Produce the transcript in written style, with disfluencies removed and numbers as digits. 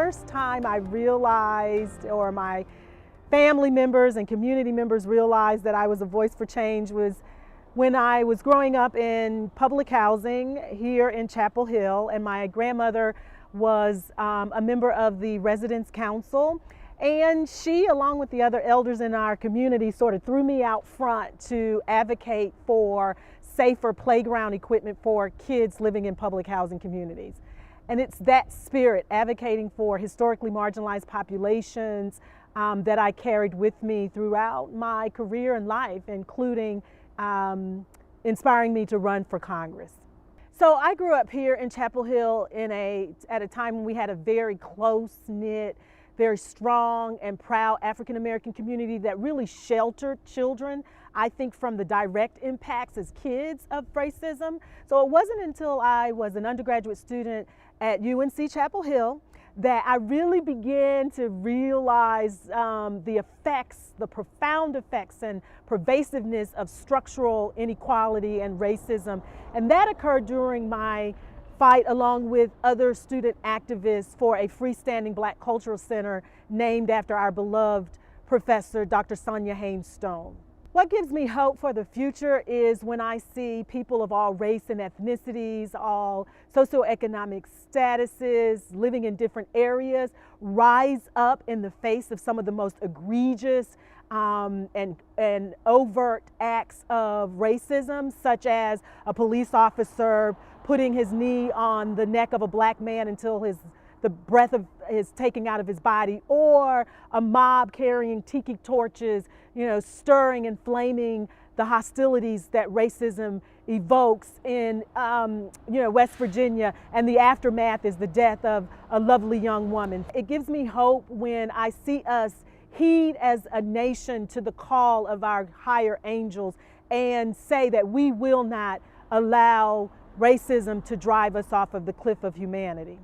first time I realized, or my family members and community members realized that I was a voice for change, was when I was growing up in public housing here in Chapel Hill, and my grandmother was a member of the Residents Council. And she, along with the other elders in our community, sort of threw me out front to advocate for safer playground equipment for kids living in public housing communities. And it's that spirit, advocating for historically marginalized populations, that I carried with me throughout my career and life, including inspiring me to run for Congress. So I grew up here in Chapel Hill at a time when we had a very close-knit, very strong and proud African American community that really sheltered children, I think, from the direct impacts as kids of racism. So it wasn't until I was an undergraduate student at UNC Chapel Hill that I really began to realize the effects, the profound effects and pervasiveness of structural inequality and racism. And that occurred during my fight along with other student activists for a freestanding Black Cultural Center named after our beloved professor, Dr. Sonia Haynes Stone. What gives me hope for the future is when I see people of all race and ethnicities, all socioeconomic statuses, living in different areas, rise up in the face of some of the most egregious and overt acts of racism, such as a police officer putting his knee on the neck of a Black man until the breath is taken out of his body, or a mob carrying tiki torches, stirring and flaming the hostilities that racism evokes in West Virginia, and the aftermath is the death of a lovely young woman. It gives me hope when I see us heed as a nation to the call of our higher angels and say that we will not allow racism to drive us off of the cliff of humanity.